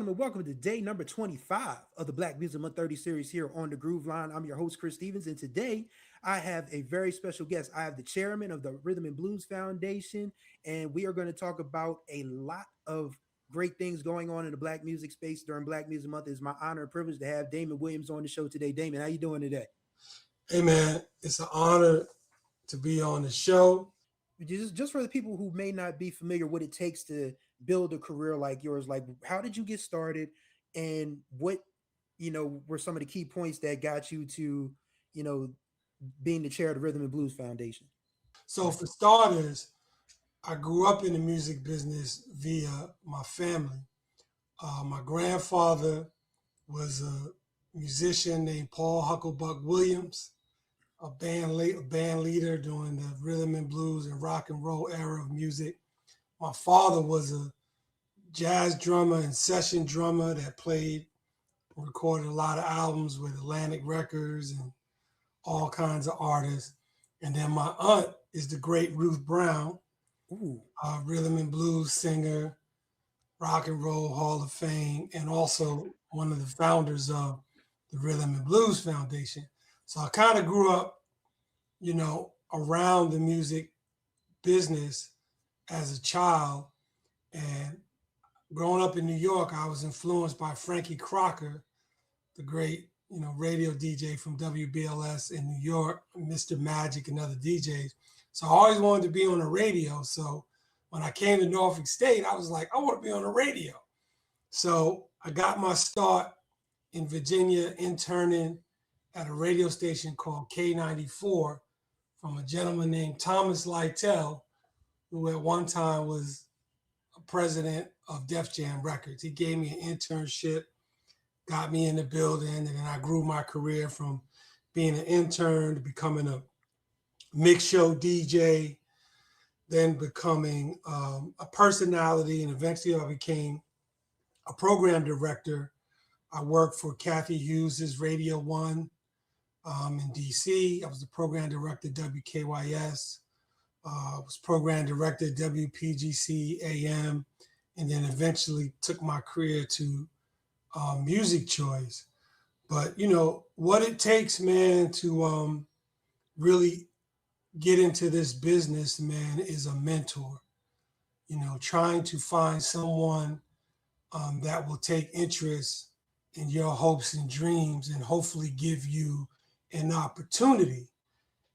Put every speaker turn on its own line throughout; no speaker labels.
gentlemen, welcome to day number 25 of the Black Music Month 30 series here on the Groove Line. I'm your host, Chris Stevens, and today I have a very special guest. I have the chairman of the Rhythm and Blues Foundation, and we are going to talk about a lot of great things going on in the Black music space during Black Music Month. It's my honor and privilege to have Damon Williams on the show today. Damon, how you doing today?
Hey man, it's an honor to be on the show.
Just for the people who may not be familiar what it takes to build a career like yours, like how did you get started and what were some of the key points that got you to you know being the chair of the Rhythm and Blues Foundation?
So for starters, I grew up in the music business via my family. My grandfather was a musician named Paul Hucklebuck Williams, a band leader during the rhythm and blues and rock and roll era of music. My father was a jazz drummer and session drummer that played and recorded a lot of albums with Atlantic Records and all kinds of artists. And then my aunt is the great Ruth Brown,
Ooh.
rhythm and blues singer, Rock and Roll Hall of Fame, and also one of the founders of the Rhythm and Blues Foundation. So I kind of grew up, around the music business as a child. And growing up in New York, I was influenced by Frankie Crocker, the great, radio DJ from WBLS in New York, Mr. Magic and other DJs. So I always wanted to be on the radio. So when I came to Norfolk State, I was like, I want to be on the radio. So I got my start in Virginia interning at a radio station called K94 from a gentleman named Thomas Lytell, who at one time was president of Def Jam Records. He gave me an internship, got me in the building, and then I grew my career from being an intern to becoming a mix show DJ, then becoming a personality, and eventually I became a program director. I worked for Kathy Hughes's Radio One in DC. I was the program director at WKYS. I was program director at WPGC AM, and then eventually took my career to Music Choice. But what it takes, man, to really get into this business, man, is a mentor. Trying to find someone that will take interest in your hopes and dreams and hopefully give you an opportunity.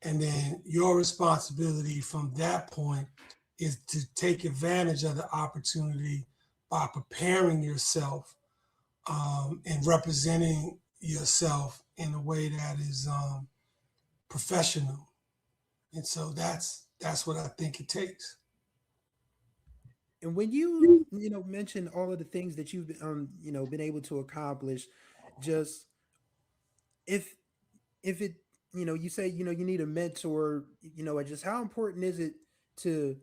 And then your responsibility from that point is to take advantage of the opportunity by preparing yourself and representing yourself in a way that is professional. And so that's what I think it takes.
And when you mention all of the things that you've been able to accomplish, just if it you say you need a mentor, and just how important is it to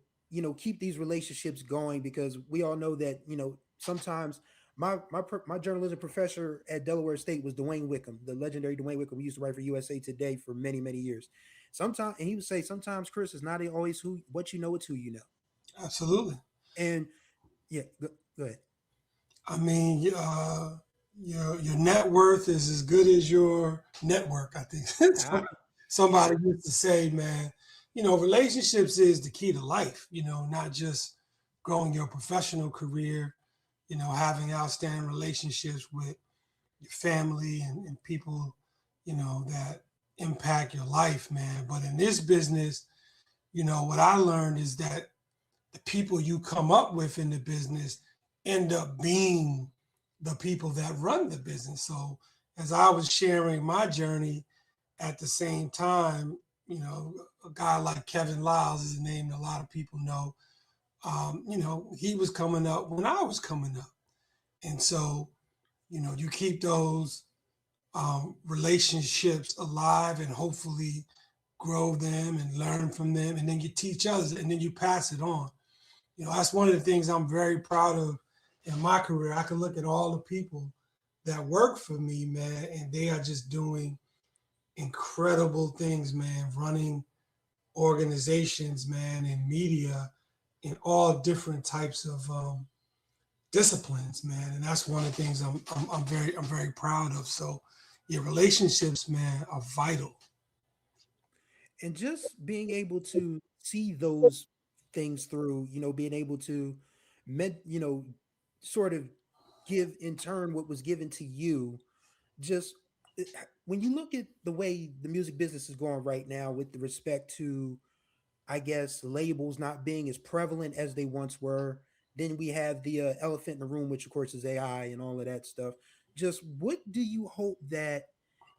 keep these relationships going, because we all know that sometimes my journalism professor at Delaware State was Dwayne Wickham, the legendary Dwayne Wickham, who used to write for USA Today for many years. Sometimes, and he would say, sometimes, Chris, is not always who what you know, it's who you know.
Absolutely.
And yeah, go ahead.
I mean, your net worth is as good as your network, I think. Somebody used to say, man, relationships is the key to life, not just growing your professional career, having outstanding relationships with your family and people, that impact your life, man. But in this business, what I learned is that the people you come up with in the business end up being the people that run the business. So as I was sharing my journey, at the same time, a guy like Kevin Liles is a name that a lot of people know. He was coming up when I was coming up. And so, you keep those relationships alive and hopefully grow them and learn from them. And then you teach others and then you pass it on. That's one of the things I'm very proud of in my career. I can look at all the people that work for me, man, and they are just doing incredible things, man, running organizations, man, in media, in all different types of disciplines, man. And that's one of the things I'm very proud of. So your relationships, man, are vital.
And just being able to see those things through, being able to sort of give in turn what was given to you. Just when you look at the way the music business is going right now with the respect to, I guess, labels not being as prevalent as they once were. Then we have the elephant in the room, which of course is AI and all of that stuff. Just what do you hope that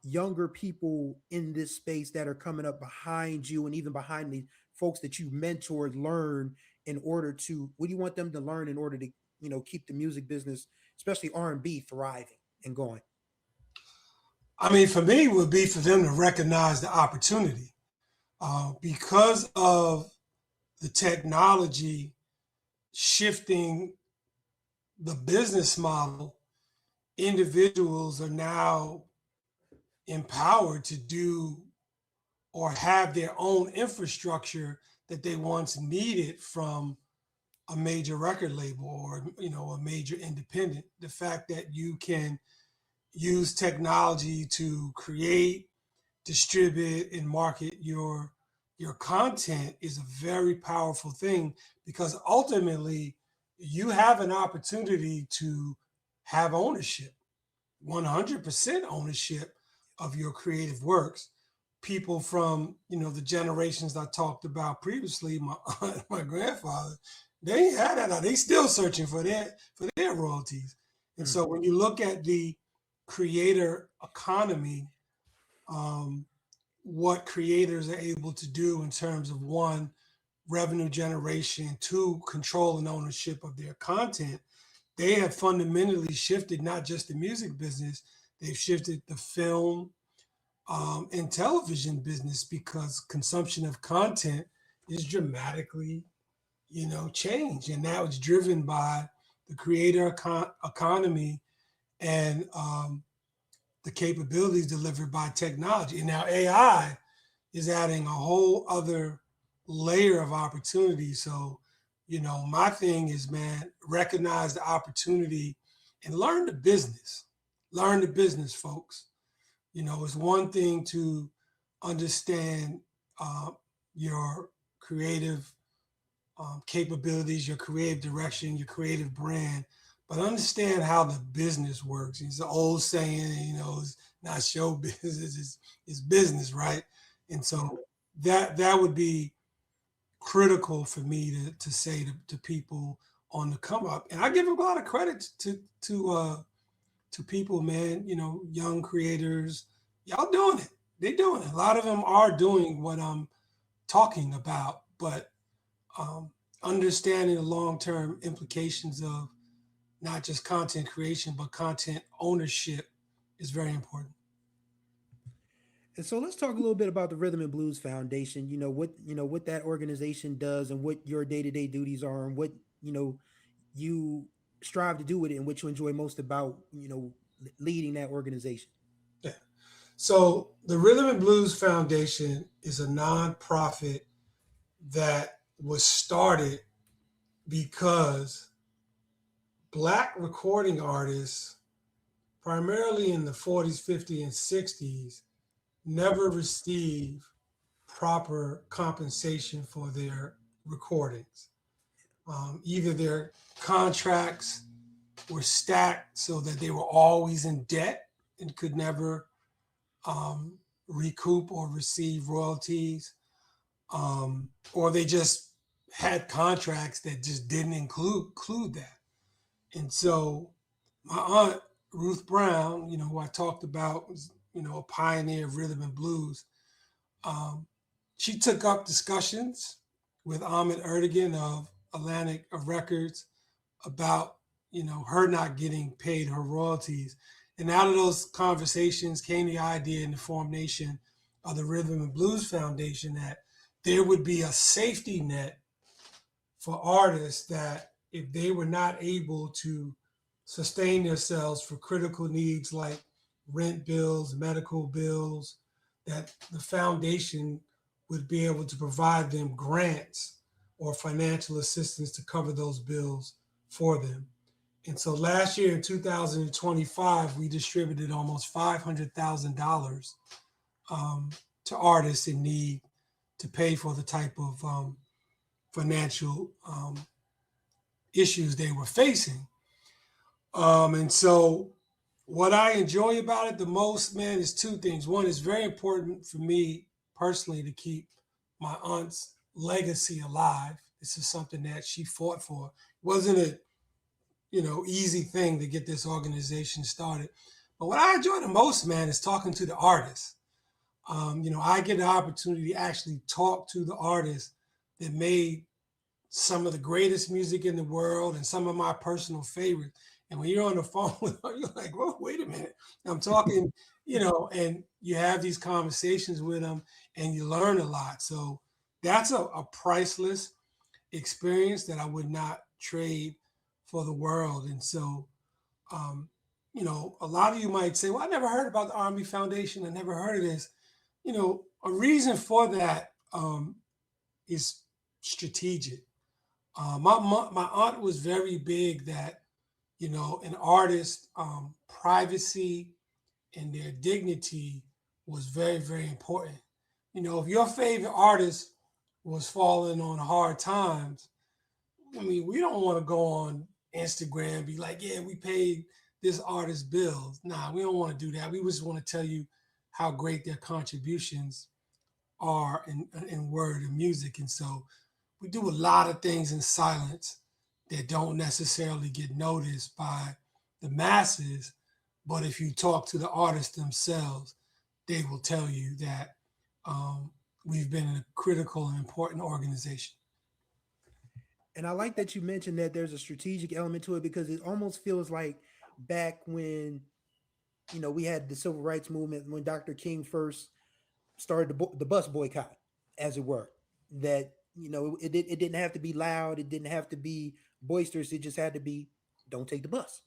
younger people in this space that are coming up behind you and even behind the folks that you mentored learn in order to, what do you want them to learn in order to, keep the music business, especially R&B, thriving and going?
I mean, for me, it would be for them to recognize the opportunity because of the technology shifting the business model. Individuals are now empowered to do or have their own infrastructure that they once needed from a major record label or a major independent. The fact that you can use technology to create, distribute, and market your content is a very powerful thing, because ultimately you have an opportunity to have ownership, 100% ownership of your creative works. People from the generations I talked about previously, my aunt, my grandfather, they ain't had that. They still searching for their royalties. And
Mm.
so when you look at the creator economy, um, what creators are able to do in terms of, one, revenue generation, two, control and ownership of their content, they have fundamentally shifted not just the music business, they've shifted the film and television business, because consumption of content is dramatically, changed. And that was driven by the creator economy and the capabilities delivered by technology. And now AI is adding a whole other layer of opportunity. So, my thing is, man, recognize the opportunity and learn the business. Learn the business, folks. It's one thing to understand uh, your creative capabilities, your creative direction, your creative brand, but understand how the business works. It's an old saying, it's not show business, it's business, right? And
Yeah.
so that would be critical for me to say to people on the come up. And I give a lot of credit to people, man, young creators. Y'all doing it. They're doing it. A lot of them are doing what I'm talking about, but um, understanding the long-term implications of not just content creation, but content ownership is very important.
And so let's talk a little bit about the Rhythm and Blues Foundation. What that organization does and what your day-to-day duties are and what, you strive to do with it and what you enjoy most about, leading that organization.
Yeah. So the Rhythm and Blues Foundation is a nonprofit that was started because Black recording artists, primarily in the 40s, 50s, and 60s, never received proper compensation for their recordings. Either their contracts were stacked so that they were always in debt and could never um, recoup or receive royalties, or they just had contracts that just didn't include that. And so my aunt Ruth Brown, who I talked about, was a pioneer of rhythm and blues. Um, she took up discussions with Ahmet Erdogan of Atlantic Records about her not getting paid her royalties. And out of those conversations came the idea in the formation of the Rhythm and Blues Foundation that there would be a safety net for artists that if they were not able to sustain themselves for critical needs like rent bills, medical bills, that the foundation would be able to provide them grants or financial assistance to cover those bills for them. And so last year in 2025, we distributed almost $500,000 to artists in need to pay for the type of financial issues they were facing. And so, what I enjoy about it the most, man, is two things. One, it's very important for me personally to keep my aunt's legacy alive. This is something that she fought for. It wasn't a easy thing to get this organization started. But what I enjoy the most, man, is talking to the artists. I get the opportunity to actually talk to the artists that made some of the greatest music in the world and some of my personal favorites. And when you're on the phone with them, you're like, well, wait a minute. I'm talking, and you have these conversations with them and you learn a lot. So that's a priceless experience that I would not trade for the world. And so, a lot of you might say, well, I never heard about the R&B Foundation. I never heard of this. A reason for that is strategic. My aunt was very big that, an artist privacy and their dignity was very, very important. If your favorite artist was falling on hard times, I mean, we don't want to go on Instagram and be like, yeah, we paid this artist bills. Nah, we don't want to do that. We just want to tell you how great their contributions are in word and music. And so we do a lot of things in silence that don't necessarily get noticed by the masses. But if you talk to the artists themselves, they will tell you that we've been a critical and important organization.
And I like that you mentioned that there's a strategic element to it because it almost feels like back when we had the civil rights movement when Dr. King first started the bus boycott, as it were. That it didn't have to be loud, it didn't have to be boisterous, it just had to be don't take the bus.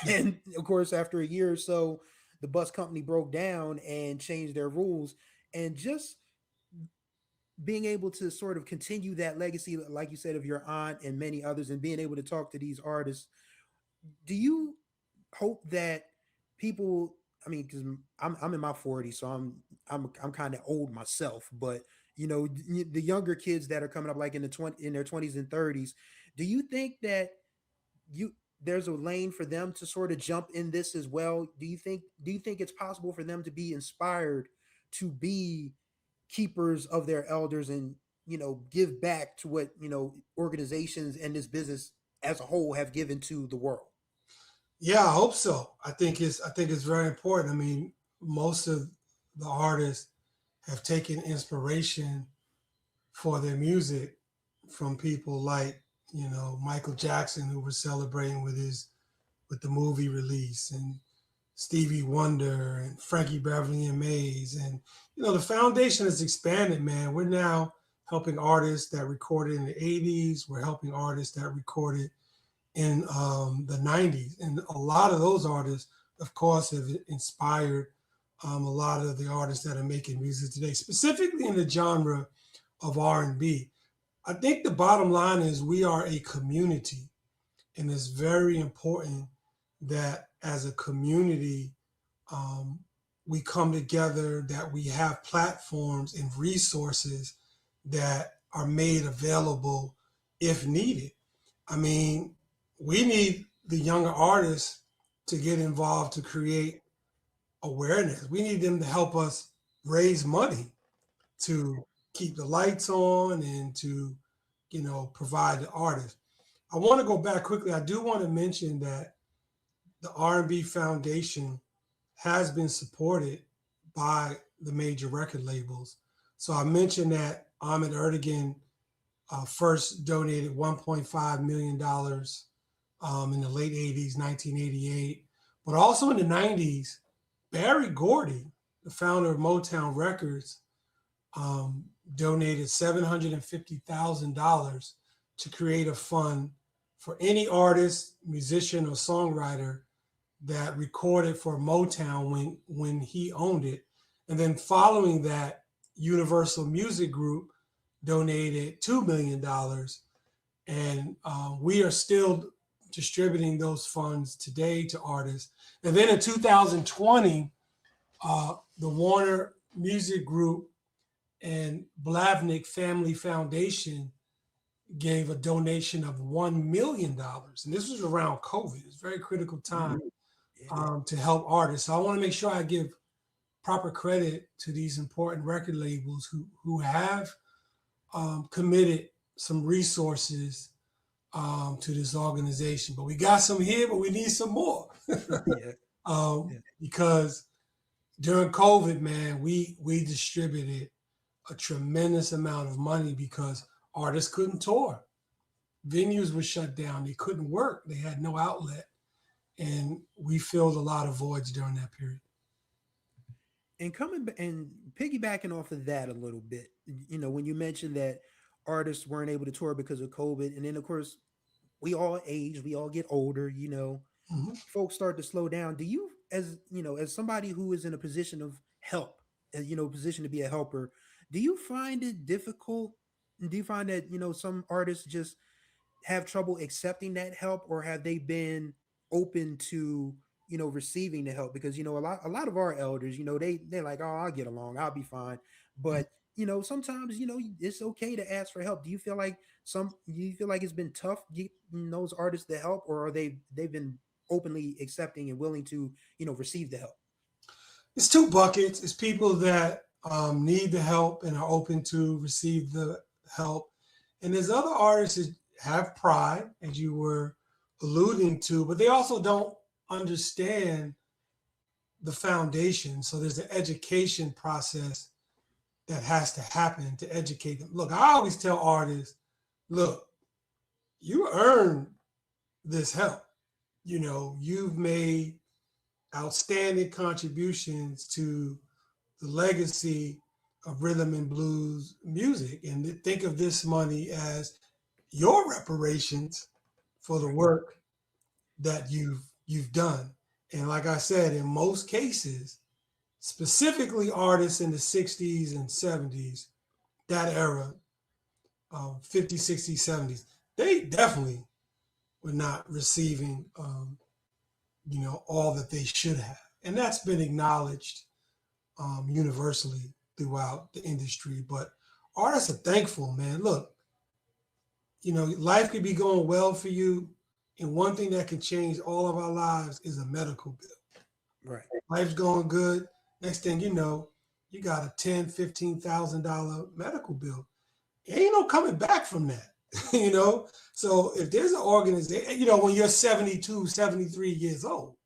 And of course, after a year or so, the bus company broke down and changed their rules. And just being able to sort of continue that legacy, like you said, of your aunt and many others, and being able to talk to these artists, do you hope that people? I mean, because I'm in my 40s, so I'm kind of old myself, but the younger kids that are coming up, like in their 20s and 30s, do you think that you there's a lane for them to sort of jump in this as well? Do you think it's possible for them to be inspired to be keepers of their elders and give back to what organizations and this business as a whole have given to the world?
Yeah, I hope so. I think it's very important. I mean, most of the artists have taken inspiration for their music from people like Michael Jackson, who was celebrating with the movie release, and Stevie Wonder and Frankie Beverly and Mays. And the foundation has expanded, man. We're now helping artists that recorded in the 80s. We're helping artists that recorded in the 90s. And a lot of those artists, of course, have inspired a lot of the artists that are making music today, specifically in the genre of R&B. I think the bottom line is we are a community, and it's very important that as a community, um, we come together, that we have platforms and resources that are made available if needed. I mean, we need the younger artists to get involved to create awareness. We need them to help us raise money to keep the lights on and to, provide the artists. I want to go back quickly. I do want to mention that the R&B Foundation has been supported by the major record labels. So I mentioned that Ahmet Ertegun first donated $1.5 million in the late 80s, 1988. But also in the 90s, Barry Gordy, the founder of Motown Records, donated $750,000 to create a fund for any artist, musician, or songwriter that recorded for Motown when he owned it. And then following that, Universal Music Group donated $2 million. And we are still distributing those funds today to artists. And then in 2020, the Warner Music Group and Blavnik Family Foundation gave a donation of $1 million. And this was around COVID. It's a very critical time to help artists. So I want to make sure I give proper credit to these important record labels who have committed some resources to this organization. But we got some here, but we need some more. Because during COVID, man, we distributed a tremendous amount of money because artists couldn't tour. Venues were shut down. They couldn't work. They had no outlet. And we filled a lot of voids during that period.
And coming and piggybacking off of that a little bit, when you mentioned that artists weren't able to tour because of COVID, and then of course we all age, we all get older, folks start to slow down. Do you, as somebody who is in a position of help, position to be a helper, do you find it difficult? Do you find that, some artists just have trouble accepting that help, or have they been open to, receiving the help? Because, a lot of our elders, they're like, oh, I'll get along, I'll be fine. But, sometimes, it's okay to ask for help. Do you feel like it's been tough getting those artists the help, or are they've been openly accepting and willing to, receive the help?
It's two buckets. It's people that need the help and are open to receive the help. And there's other artists that have pride, as you were alluding to, but they also don't understand the foundation. So there's an education process that has to happen to educate them. Look, I always tell artists, look, you earn this help. You've made outstanding contributions to the legacy of rhythm and blues music, and think of this money as your reparations for the work that you've done. And like I said, in most cases, specifically artists in the 60s and 70s, that era, 50s, 60s, 70s, they definitely were not receiving, all that they should have. And that's been acknowledged universally throughout the industry. But artists are thankful, man. Look, life could be going well for you, and one thing that can change all of our lives is a medical bill.
Right.
Life's going good. Next thing you know, you got a $10,000, $15,000 medical bill. Ain't no coming back from that, So if there's an organization, when you're 72, 73 years old,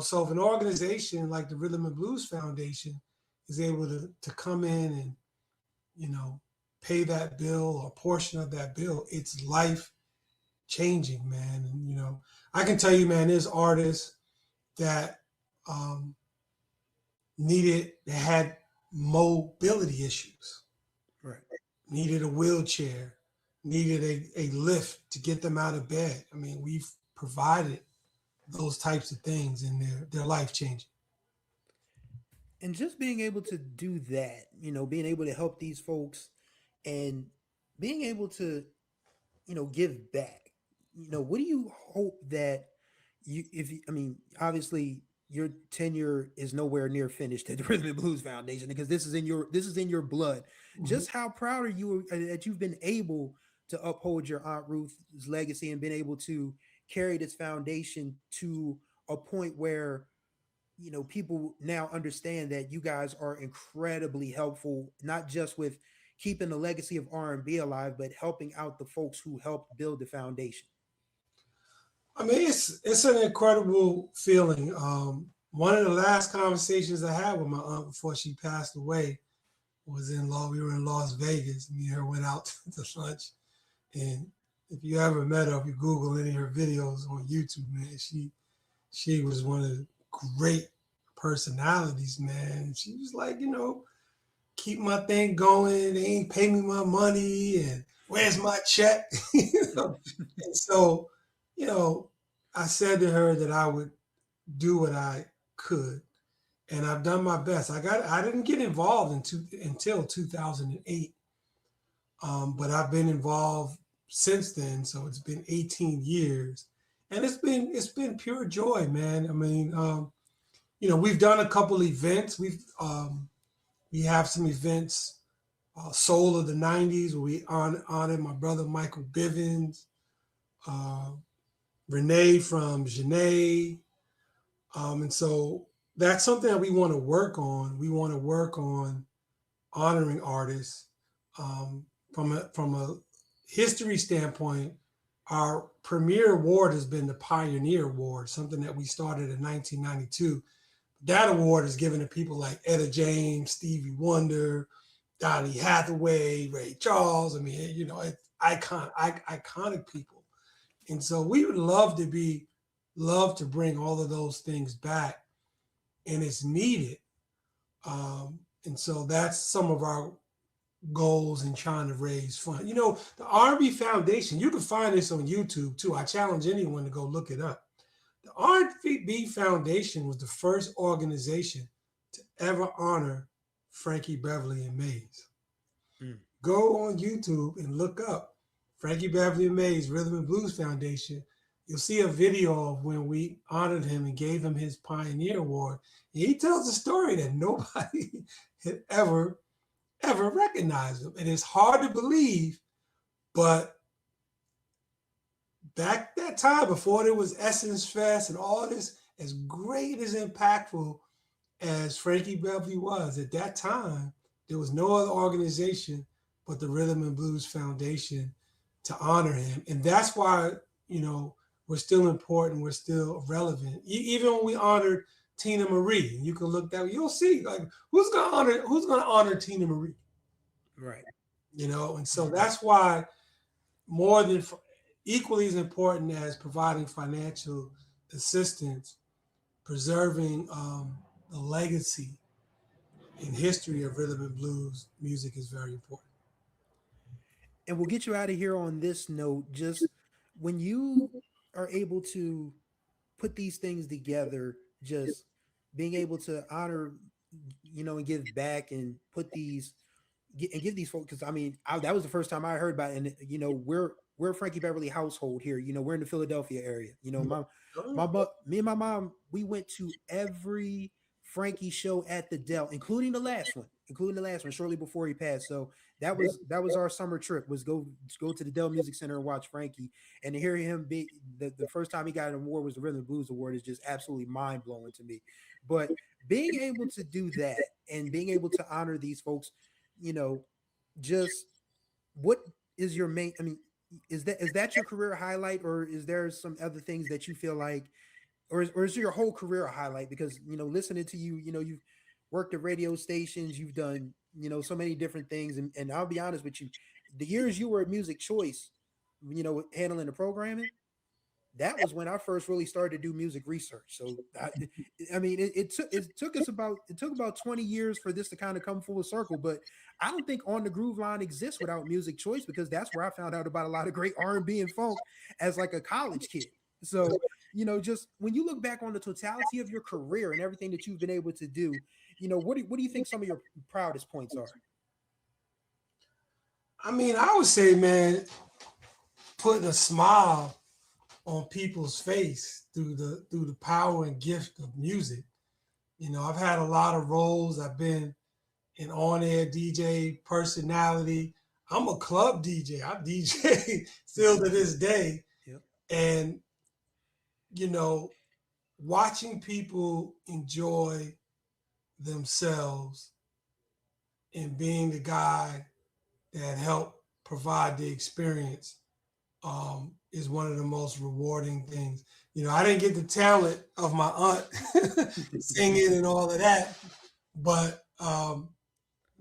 so if an organization like the Rhythm and Blues Foundation is able to come in and, pay that bill or a portion of that bill, it's life changing, man. And, I can tell you, man, there's artists that had mobility issues,
right?
Needed a wheelchair, needed a lift to get them out of bed. I mean, we've provided those types of things, and they're life changing.
And just being able to do that, being able to help these folks and being able to, give back, what do you hope that obviously your tenure is nowhere near finished at the Rhythm and Blues Foundation, because this is in your blood. Mm-hmm. Just how proud are you that you've been able to uphold your Aunt Ruth's legacy and been able to carry this foundation to a point where, people now understand that you guys are incredibly helpful, not just with keeping the legacy of R&B alive, but helping out the folks who helped build the foundation.
I mean, it's an incredible feeling. One of the last conversations I had with my aunt before she passed away was we were in Las Vegas. Me and her went out to lunch. And if you ever met her, if you Google any of her videos on YouTube, man, she was one of the great personalities, man. She was like, keep my thing going. They ain't pay me my money, and where's my check? And so, I said to her that I would do what I could, and I've done my best. I didn't get involved until 2008, but I've been involved since then. So it's been 18 years, and it's been pure joy, man. I mean, we've done a couple events. We have some events, Soul of the '90s, where we honored my brother Michael Bivins, uh, Renee from Janae, and so that's something that we want to work on. We want to work on honoring artists from a history standpoint. Our premier award has been the Pioneer Award, something that we started in 1992. That award is given to people like Etta James, Stevie Wonder, Donny Hathaway, Ray Charles. I mean, it's iconic people. And so we would love to bring all of those things back, and it's needed. And so that's some of our goals in trying to raise funds. The R&B Foundation, you can find this on YouTube too. I challenge anyone to go look it up. The R&B Foundation was the first organization to ever honor Frankie Beverly and Mays.
Mm.
Go on YouTube and look up Frankie Beverly and Mays Rhythm and Blues Foundation. You'll see a video of when we honored him and gave him his Pioneer Award. And he tells a story that nobody had ever recognized him. And it's hard to believe, but back that time, before there was Essence Fest and all this, as great, as impactful as Frankie Beverly was at that time, there was no other organization but the Rhythm and Blues Foundation to honor him. And that's why, we're still important, we're still relevant. Even when we honored Tina Marie, you can look that, you'll see, like, who's gonna honor Tina Marie?
Right.
And so that's why, more than equally as important as providing financial assistance, preserving the legacy and history of rhythm and blues music is very important.
And we'll get you out of here on this note. Just when you are able to put these things together, just being able to honor, and give back and put these and give these folks, because I mean, that was the first time I heard about it. And we're a Frankie Beverly household here. We're in the Philadelphia area. Me and my mom, we went to every Frankie show at the Dell, including the last one shortly before he passed. So that was our summer trip, was go to the Dell Music Center and watch Frankie. And to hear him be the first time he got an award was the Rhythm and Blues Award, is just absolutely mind blowing to me. But being able to do that and being able to honor these folks, you know, just what is your main? I mean, is that your career highlight, or is there some other things that you feel like, or is your whole career a highlight? Because listening to you, you've worked at radio stations, you've done so many different things, and I'll be honest with you, the years you were at Music Choice, handling the programming, that was when I first really started to do music research. So I mean, it took about 20 years for this to kind of come full circle. But I don't think On the Groove Line exists without Music Choice, because that's where I found out about a lot of great R&B and funk as like a college kid. So just when you look back on the totality of your career and everything that you've been able to do, what do you think some of your proudest points are?
I mean, I would say, man, putting a smile on people's face through the power and gift of music. I've had a lot of roles. I've been an on-air DJ personality. I'm a club DJ. I DJ still to this day.
Yep.
And you know, watching people enjoy themselves and being the guy that helped provide the experience is one of the most rewarding things. I didn't get the talent of my aunt singing and all of that, but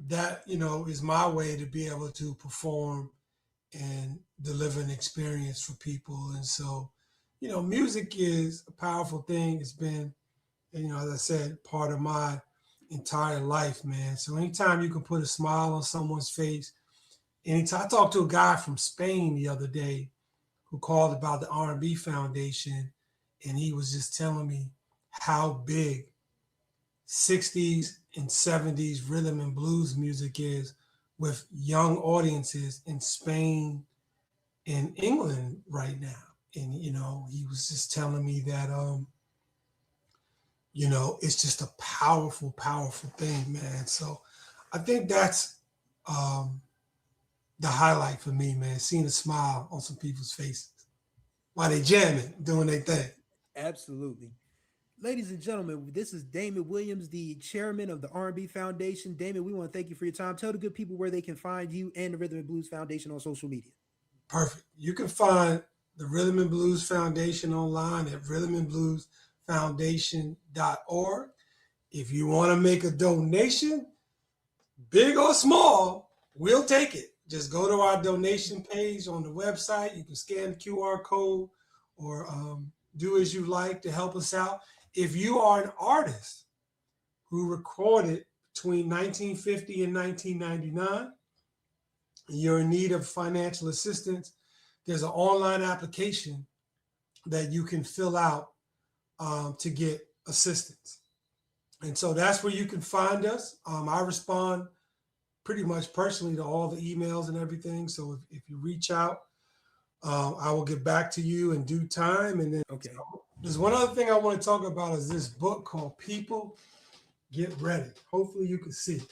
that is my way to be able to perform and deliver an experience for people. And so, music is a powerful thing. It's been, as I said, part of my entire life, man. So anytime you can put a smile on someone's face, anytime. I talked to a guy from Spain the other day who called about the R&B Foundation, and he was just telling me how big 60s and 70s rhythm and blues music is with young audiences in Spain in England right now. And he was just telling me that it's just a powerful, powerful thing, man. So I think that's um the highlight for me, man. Seeing a smile on some people's faces while they jamming, doing their thing.
Absolutely. Ladies and gentlemen, this is Damon Williams, the chairman of the R&B Foundation. Damon, we want to thank you for your time. Tell the good people where they can find you and the Rhythm and Blues Foundation on social media.
Perfect. You can find the Rhythm and Blues Foundation online at rhythmandbluesfoundation.org. If you want to make a donation, big or small, we'll take it. Just go to our donation page on the website. You can scan the QR code or do as you like to help us out. If you are an artist who recorded between 1950 and 1999, you're in need of financial assistance, there's an online application that you can fill out to get assistance. And so that's where you can find us. I respond pretty much personally to all the emails and everything. So if you reach out, I will get back to you in due time. And then
Okay.
there's one other thing I want to talk about is this book called People Get Ready. Hopefully you can see it.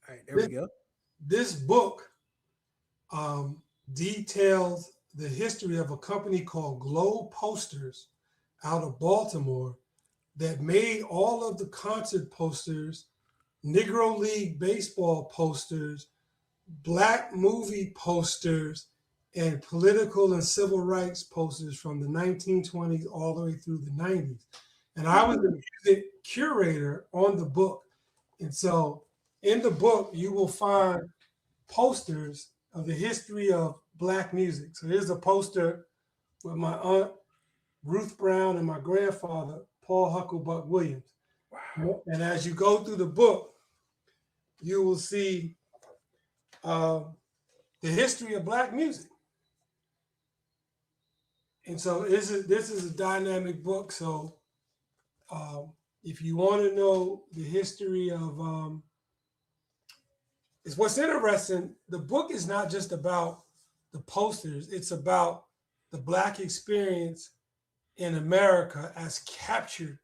All right, there we go.
This book details the history of a company called Glow Posters out of Baltimore that made all of the concert posters, Negro League baseball posters, Black movie posters, and political and civil rights posters from the 1920s all the way through the 90s. And I was the music curator on the book. And so in the book, you will find posters of the history of Black music. So here's a poster with my aunt Ruth Brown and my grandfather, Paul Hucklebuck Williams.
Wow.
And as you go through the book, you will see the history of Black music. And so this is a dynamic book. So if you want to know the history of, it's what's interesting. The book is not just about the posters; it's about the Black experience in America as captured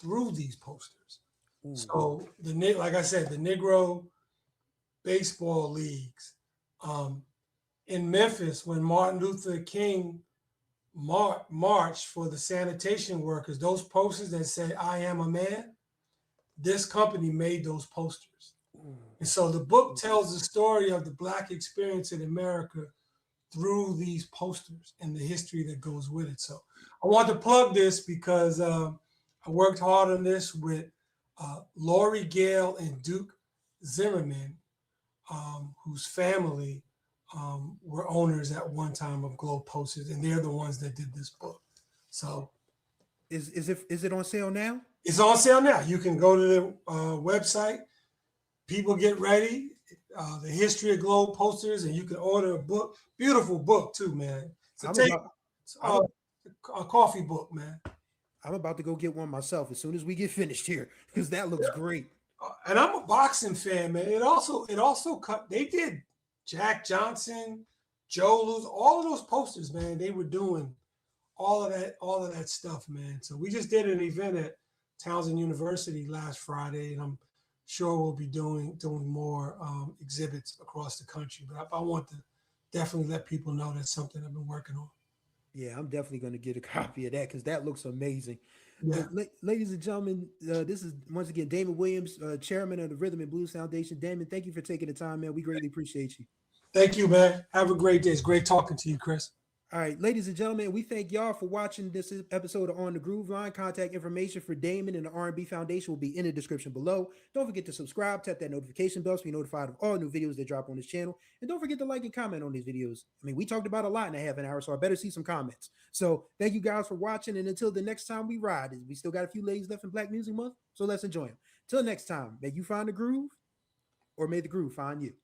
through these posters.
Ooh.
So like I said, the Negro baseball leagues in Memphis when Martin Luther King marched for the sanitation workers, those posters that say "I am a man," this company made those posters.
Ooh.
And so the book tells the story of the Black experience in America through these posters and the history that goes with it. So I want to plug this because I worked hard on this with Lori Gale and Duke Zimmerman, whose family were owners at one time of Glow Posters, and they're the ones that did this book. So
Is it on sale now?
it's on sale now. You can go to the website. People Get Ready, the history of Glow Posters, and you can order a book. Beautiful book too, man. It's a coffee book, man.
I'm about to go get one myself as soon as we get finished here because that looks great.
And I'm a boxing fan, man. It also cut. They did Jack Johnson, Joe Louis, all of those posters, man. They were doing all of that stuff, man. So we just did an event at Townsend University last Friday, and I'm sure we'll be doing more exhibits across the country. But I want to definitely let people know that's something I've been working on.
Yeah, I'm definitely going to get a copy of that because that looks amazing.
Yeah.
Ladies and gentlemen, this is once again Damon Williams, chairman of the Rhythm and Blues Foundation. Damon, thank you for taking the time, man. We greatly appreciate you.
Thank you, man. Have a great day. It's great talking to you, Chris.
All right, ladies and gentlemen, we thank y'all for watching this episode of On the Groove Line. Contact information for Damon and the R&B Foundation will be in the description below. Don't forget to subscribe, tap that notification bell to be notified of all new videos that drop on this channel. And don't forget to like and comment on these videos. I mean, we talked about a lot in a half an hour, so I better see some comments. So thank you guys for watching. And until the next time we ride, we still got a few ladies left in Black Music Month, so let's enjoy them. Till next time, may you find the groove or may the groove find you.